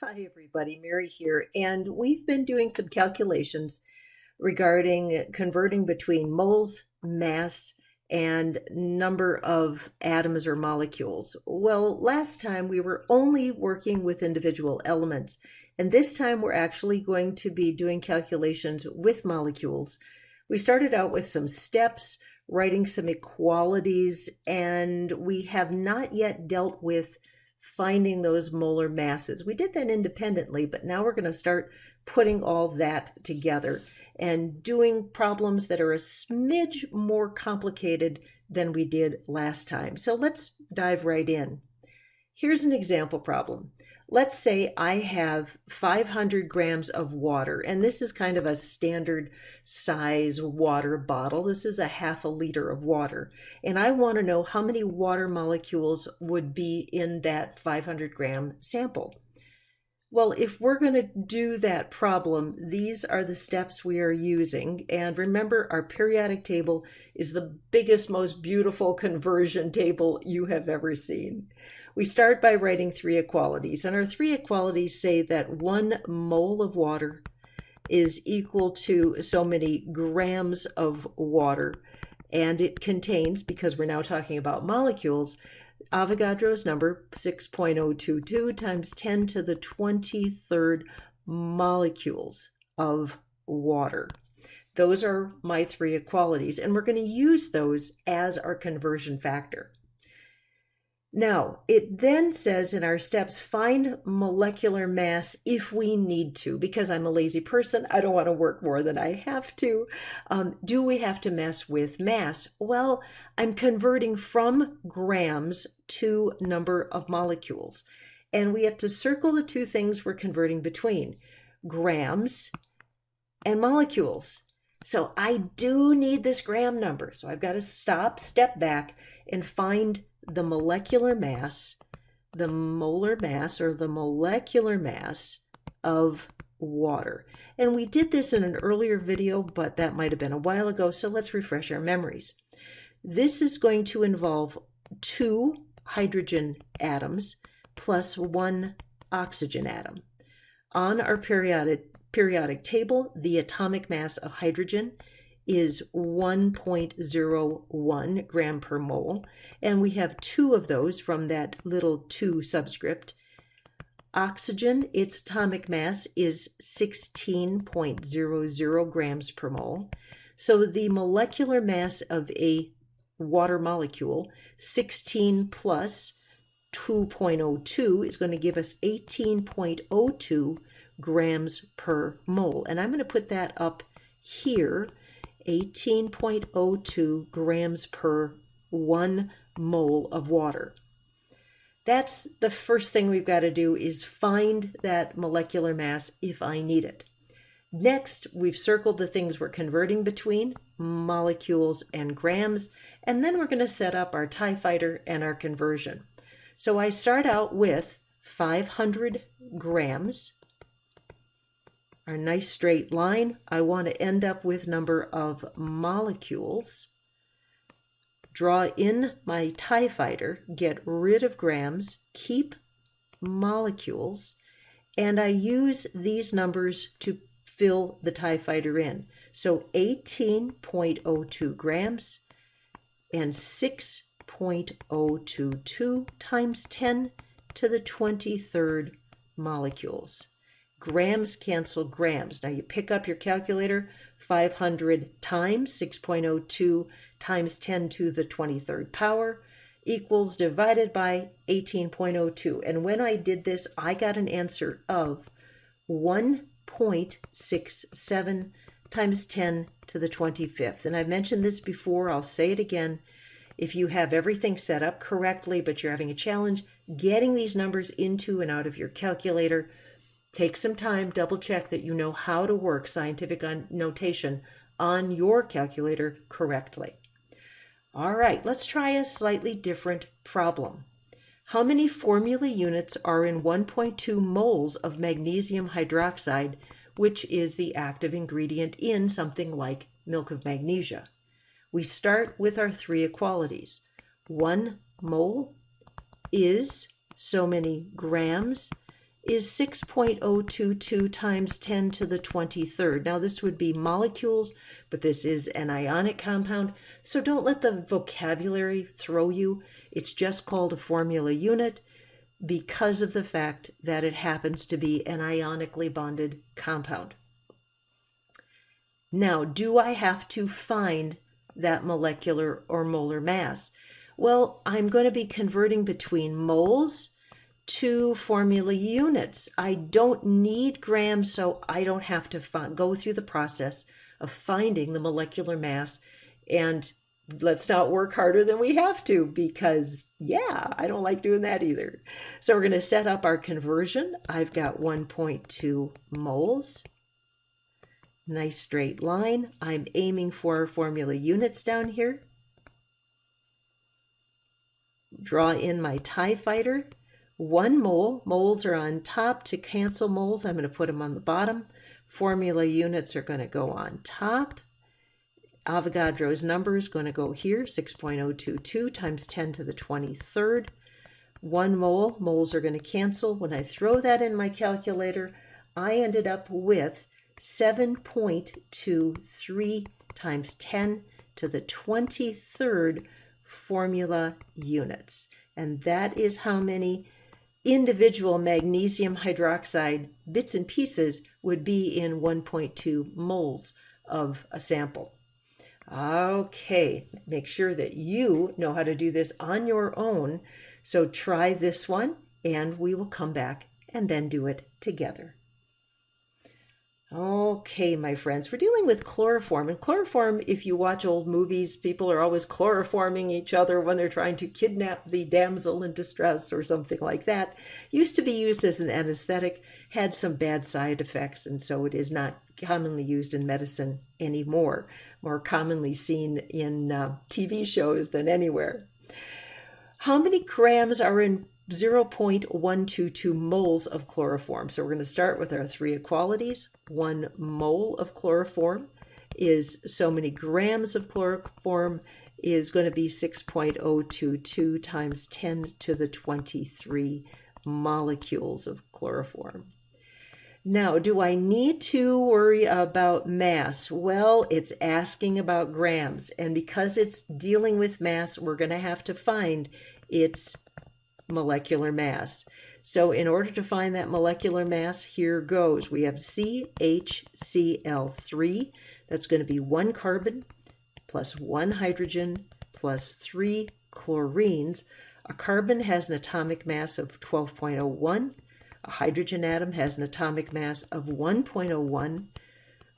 Hi, everybody. Mary here. And we've been doing some calculations regarding converting between moles, mass, and number of atoms or molecules. Well, last time we were only working with individual elements, and this time we're actually going to be doing calculations with molecules. We started out with some steps, writing some equalities, and we have not yet dealt with finding those molar masses. We did that independently, but now we're going to start putting all that together and doing problems that are a smidge more complicated than we did last time. So let's dive right in. Here's an example problem. Let's say I have 500 grams of water, and this is kind of a standard size water bottle. This is a half a liter of water, and I want to know how many water molecules would be in that 500 gram sample. Well, if we're going to do that problem, these are the steps we are using. And remember, our periodic table is the biggest, most beautiful conversion table you have ever seen. We start by writing three equalities, and our three equalities say that 1 mole of water is equal to so many grams of water, and it contains, because we're now talking about molecules, Avogadro's number 6.022 times 10 to the 23rd molecules of water. Those are my three equalities, and we're going to use those as our conversion factor. Now, it then says in our steps, find molecular mass if we need to, because I'm a lazy person. I don't want to work more than I have to. Do we have to mess with mass? Well, I'm converting from grams to number of molecules. And we have to circle the two things we're converting between, grams and molecules. So I do need this gram number. So I've got to step back, and find the molecular mass, the molar mass, or the molecular mass of water. And we did this in an earlier video, but that might have been a while ago, so let's refresh our memories. This is going to involve 2 hydrogen atoms plus 1 oxygen atom. On our periodic table, the atomic mass of hydrogen is 1.01 gram per mole, and we have 2 of those from that little 2 subscript. Oxygen, its atomic mass is 16.00 grams per mole. So the molecular mass of a water molecule, 16 plus 2.02, is going to give us 18.02 grams per mole. And I'm going to put that up here, 18.02 grams per 1 mole of water. That's the first thing we've got to do, is find that molecular mass if I need it. Next, we've circled the things we're converting between, molecules and grams, and then we're going to set up our TIE fighter and our conversion. So I start out with 500 grams, our nice straight line. I want to end up with number of molecules. Draw in my TIE fighter, get rid of grams, keep molecules, and I use these numbers to fill the TIE fighter in. So 18.02 grams and 6.022 times 10 to the 23rd molecules. Grams cancel grams. Now you pick up your calculator, 500 times 6.02 times 10 to the 23rd power equals divided by 18.02. And when I did this, I got an answer of 1.67 times 10 to the 25th. And I've mentioned this before, I'll say it again. If you have everything set up correctly, but you're having a challenge getting these numbers into and out of your calculator, take some time, double check that you know how to work scientific notation on your calculator correctly. All right, let's try a slightly different problem. How many formula units are in 1.2 moles of magnesium hydroxide, which is the active ingredient in something like milk of magnesia? We start with our three equalities. 1 mole is so many grams is 6.022 times 10 to the 23rd. Now this would be molecules, but this is an ionic compound, so don't let the vocabulary throw you. It's just called a formula unit because of the fact that it happens to be an ionically bonded compound. Now, do I have to find that molecular or molar mass? Well, I'm going to be converting between moles to formula units. I don't need grams, so I don't have to go through the process of finding the molecular mass. And let's not work harder than we have to, because yeah, I don't like doing that either. So we're going to set up our conversion. I've got 1.2 moles. Nice straight line. I'm aiming for formula units down here. Draw in my TIE fighter. 1 mole. Moles are on top. To cancel moles, I'm going to put them on the bottom. Formula units are going to go on top. Avogadro's number is going to go here, 6.022 times 10 to the 23rd. 1 mole. Moles are going to cancel. When I throw that in my calculator, I ended up with 7.23 times 10 to the 23rd formula units. And that is how many individual magnesium hydroxide bits and pieces would be in 1.2 moles of a sample. Okay, make sure that you know how to do this on your own. So try this one and we will come back and then do it together. Okay, my friends, we're dealing with chloroform. And chloroform, if you watch old movies, people are always chloroforming each other when they're trying to kidnap the damsel in distress or something like that. Used to be used as an anesthetic, had some bad side effects, and so it is not commonly used in medicine anymore. More commonly seen in TV shows than anywhere. How many grams are in 0.122 moles of chloroform? So we're going to start with our 3 equalities. 1 mole of chloroform is so many grams of chloroform is going to be 6.022 times 10 to the 23 molecules of chloroform. Now, do I need to worry about mass? Well, it's asking about grams, and because it's dealing with mass, we're going to have to find its molecular mass. So in order to find that molecular mass, here goes. We have CHCl3. That's going to be 1 carbon plus 1 hydrogen plus 3 chlorines. A carbon has an atomic mass of 12.01. A hydrogen atom has an atomic mass of 1.01.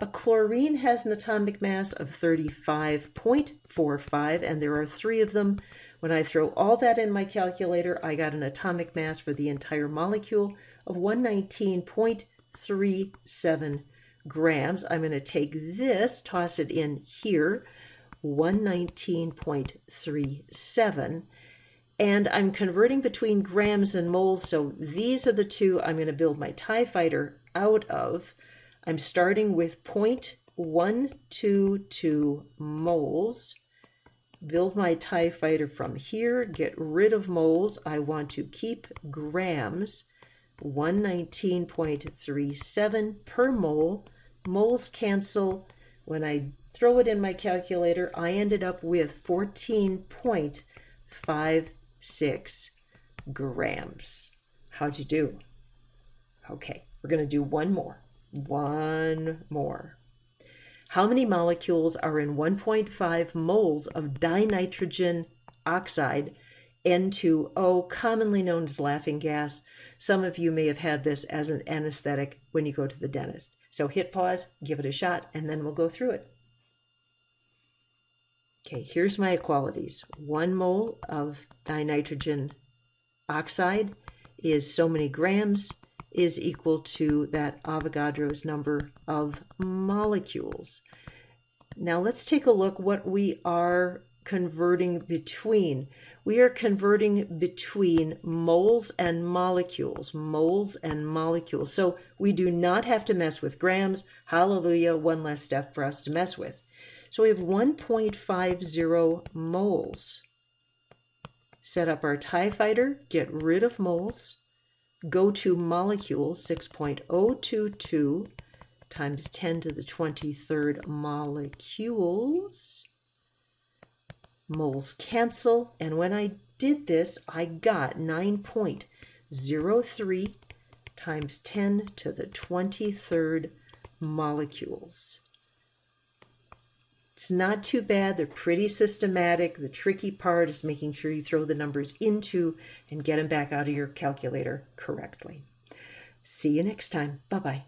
A chlorine has an atomic mass of 35.45, and there are 3 of them. When I throw all that in my calculator, I got an atomic mass for the entire molecule of 119.37 grams. I'm going to take this, toss it in here, 119.37, and I'm converting between grams and moles, so these are the 2 I'm going to build my TIE fighter out of. I'm starting with 0.122 moles. Build my TIE fighter from here, get rid of moles. I want to keep grams, 119.37 per mole. Moles cancel. When I throw it in my calculator, I ended up with 14.56 grams. How'd you do? Okay, we're going to do one more. One more. How many molecules are in 1.5 moles of dinitrogen oxide, N2O, commonly known as laughing gas? Some of you may have had this as an anesthetic when you go to the dentist. So hit pause, give it a shot, and then we'll go through it. Okay, here's my equalities. 1 mole of dinitrogen oxide is so many grams, is equal to that Avogadro's number of molecules. Now let's take a look what we are converting between. We are converting between moles and molecules, moles and molecules. So we do not have to mess with grams. Hallelujah, one less step for us to mess with. So we have 1.50 moles. Set up our TIE fighter, get rid of moles. go to molecules, 6.022 times 10 to the 23rd molecules. Moles cancel, and when I did this, I got 9.03 times 10 to the 23rd molecules. It's not too bad. They're pretty systematic. The tricky part is making sure you throw the numbers into and get them back out of your calculator correctly. See you next time. Bye-bye.